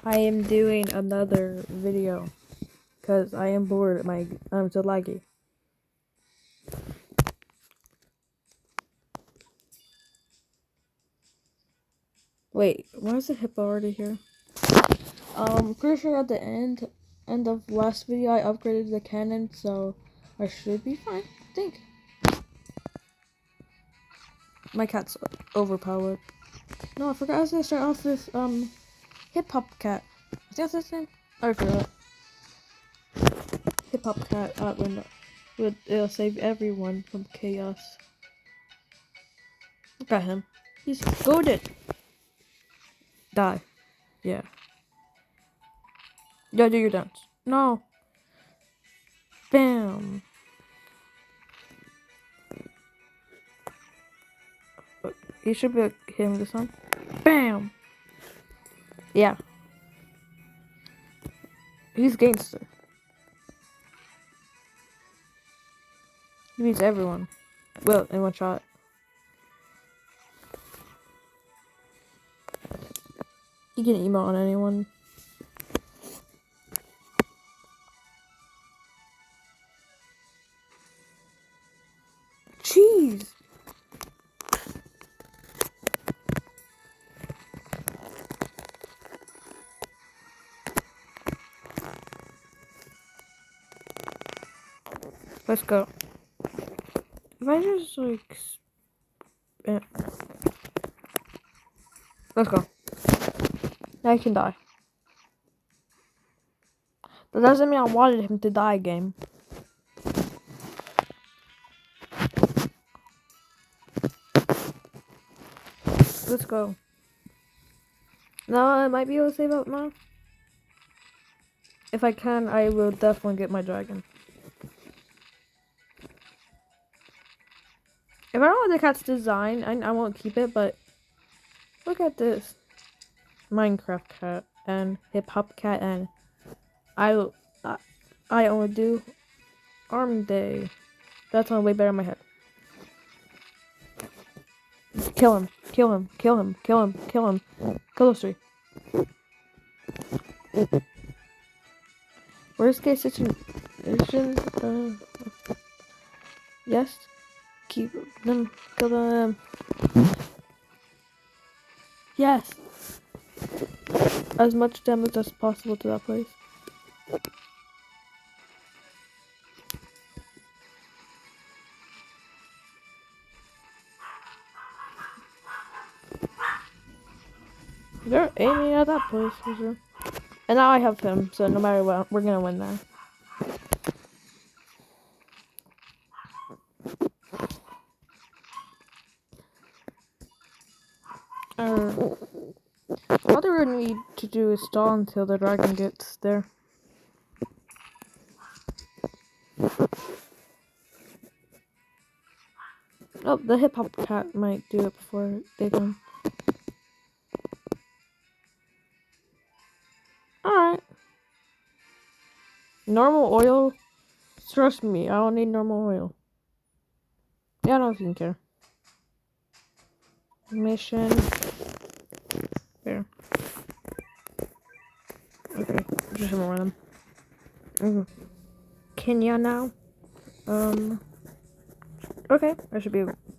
I am doing another video because I am bored. I'm so laggy. Wait, why is the hippo already here? Pretty sure at the end of last video I upgraded the cannon, so I should be fine. I think. My cat's overpowered. No, I forgot I was gonna start off with hip hop cat. I think that's his name. I forgot. Hip hop cat it'll save everyone from chaos. Look at him. He's goaded. Die. Yeah. Yeah, do your dance. No. Bam. You should be hitting this one. Bam. Yeah. He's gangster. He beats everyone. Well, in one shot. He can emo on anyone. Jeez. Let's go. If I just like... Let's go. Now he can die. That doesn't mean I wanted him to die, game. Let's go. No, I might be able to save up now. If I can, I will definitely get my dragon. If I don't like the cat's design, I won't keep it, but look at this. Minecraft cat and hip hop cat, and I only do arm day. That's on way better in my head. Kill him, kill him, kill him, kill him, kill him. Kill those three. Worst case situation, yes. Keep them, kill them. Yes. As much damage as possible to that place. They're aiming at that place for sure. And now I have him, so no matter what, we're gonna win now. All they really need to do is stall until the dragon gets there. Oh, the hip hop cat might do it before they can. Alright. Normal oil? Trust me, I don't need normal oil. Yeah, I don't even care. Mission. There. Okay, just ignore them. Kenya now. Okay, I should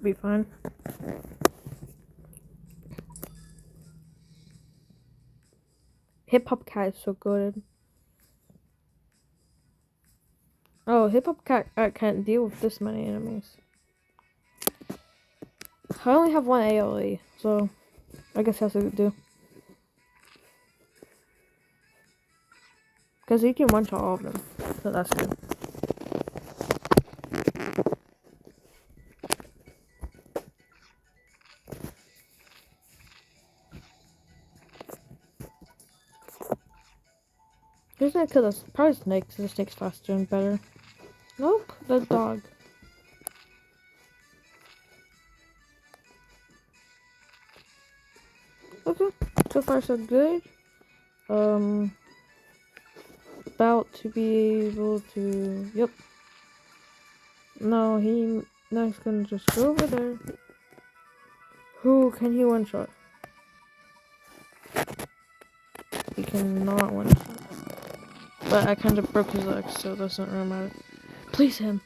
be fine. Hip hop cat is so good. Oh, hip hop cat can't deal with this many enemies. I only have one AoE, so I guess that's what do. Because he can one-shot all of them, so that's good. Who's gonna kill us? Probably snakes. The snake's faster and better. Nope, the dog. Okay, so far so good. About to be able to. Yep. No, now he's gonna just go over there. Who can he one shot? He cannot one shot. But I kind of broke his legs, so it doesn't really matter. Please him.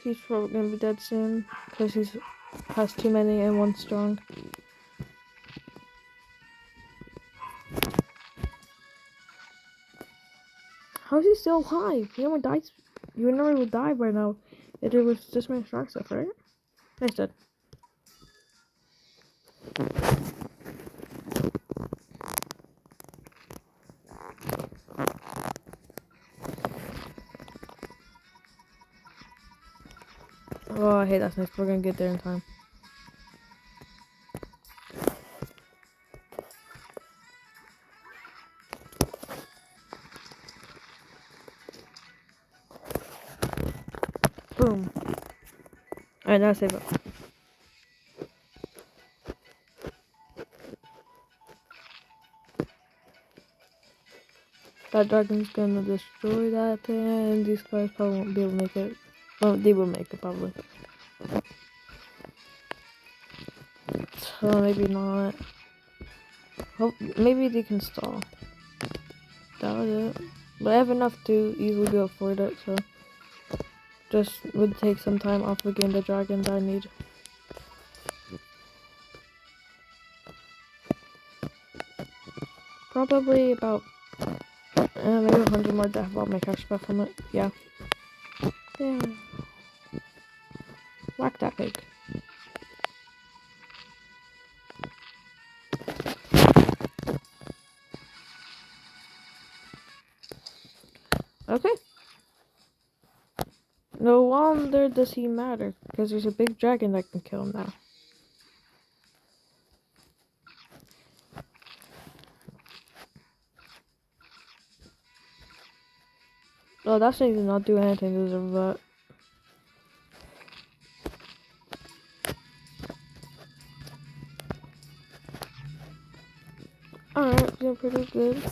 He's probably gonna be dead soon because he's has too many and one strong. How is he still alive? He only died. You never would die by now. It was just my strong stuff, right? Nice dead. Oh, I hate that snake. We're gonna get there in time. Boom. Alright, now save up. That dragon's gonna destroy that thing, and these guys probably won't be able to make it. Well, they will make it, probably. So, maybe not. Hope, maybe they can stall. Doubt it. But I have enough to easily be able to afford it, so. Just would take some time off of getting the dragons I need. Probably about maybe 100 more to have all my cash back from it. Yeah. Yeah. Whack that pig. Okay. No wonder does he matter, because there's a big dragon that can kill him now. Oh, that thing did not do anything to deserve that. Alright, doing pretty good.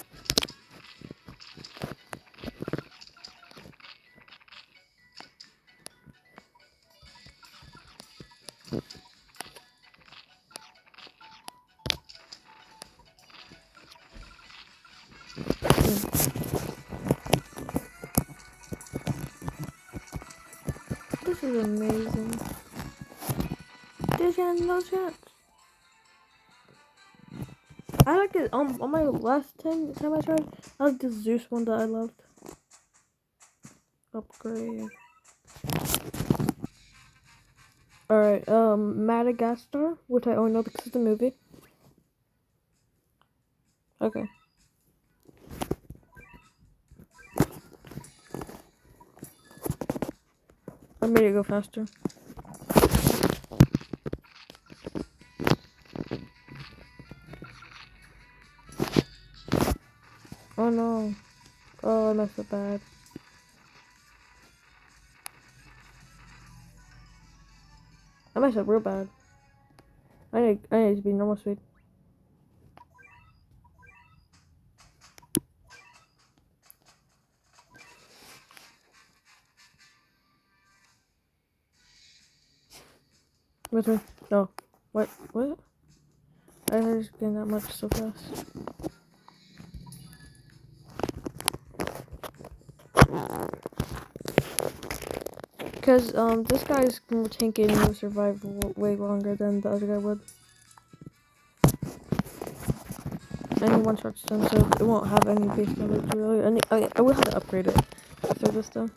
This is amazing. There's no chance. I like it on my last time I tried. I like the Zeus one that I loved. Upgrade. Alright, Madagascar, which I only know because of the movie. Okay. I made it go faster. Oh no. Oh, I messed up bad. I messed up real bad. I need to be normal speed. With me. No. What? I just getting that much so fast. Because, this guy's tanking will survive way longer than the other guy would. And he one-shots them, so it won't have any base damage, really. I will have to upgrade it after this, though.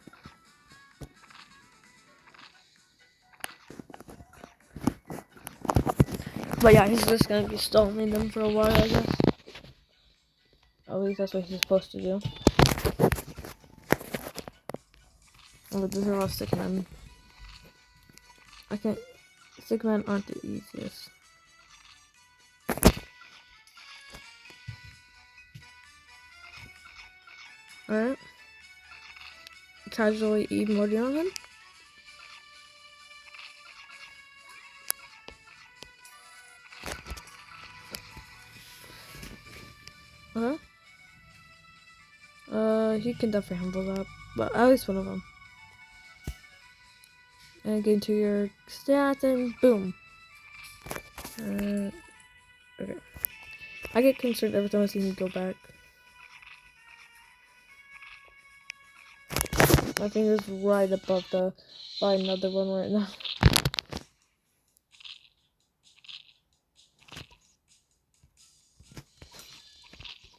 But yeah, he's just gonna be stalling them for a while, I guess. At least that's what he's supposed to do. But these are all stickmen. Stickmen aren't the easiest. Alright. Casually emoting on him. He can definitely handle that, but at least one of them. And get into your stats and boom. Okay. I get concerned every time I see me go back. My finger's right above by another one right now.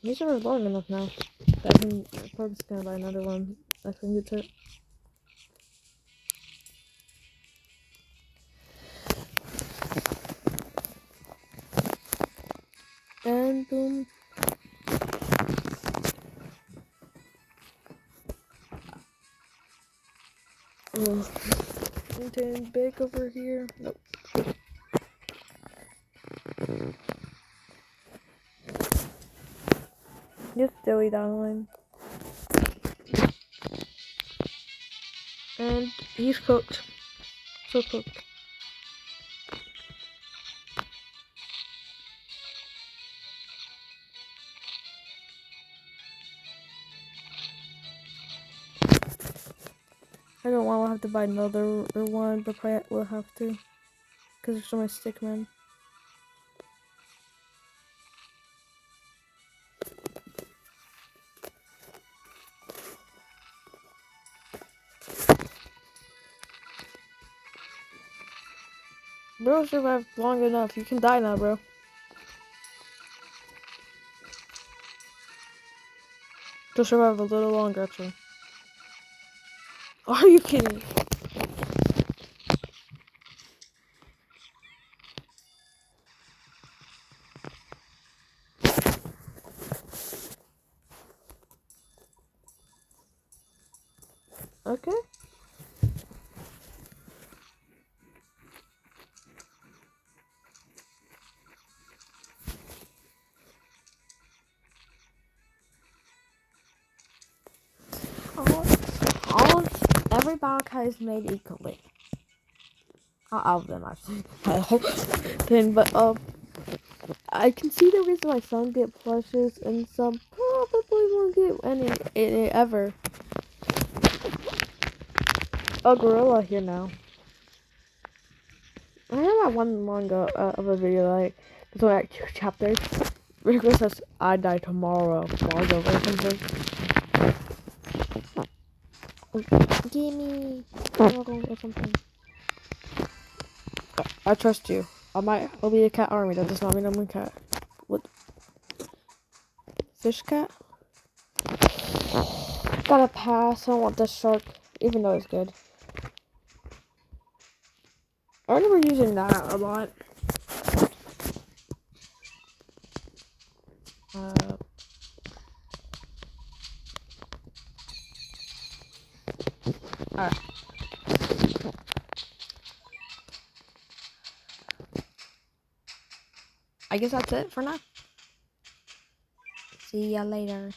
These are long enough now. That I can probably just gonna buy another one. I can get it. And boom. Oh, anything big over here? Nope. Just dilly darling. And he's cooked. So cooked. I don't want to have to buy another one, but probably will have to. Because there's so much stickman. Bro survived long enough. You can die now, bro. Just survive a little longer, actually. Are you kidding? Okay. Every Bankai is made equally. Not all of them, actually. But I can see the reason why some get plushes and some probably won't get any ever. A gorilla here now. I have that one manga of a video like there's only like 2 chapters. Rico says I die tomorrow. Falls over or something. Gimme or something. I trust you. I'll be a cat army. That does not mean I'm a cat. What? Fish cat? Gotta pass. I don't want this shark, even though it's good. I remember using that a lot. Alright. I guess that's it for now. See ya later.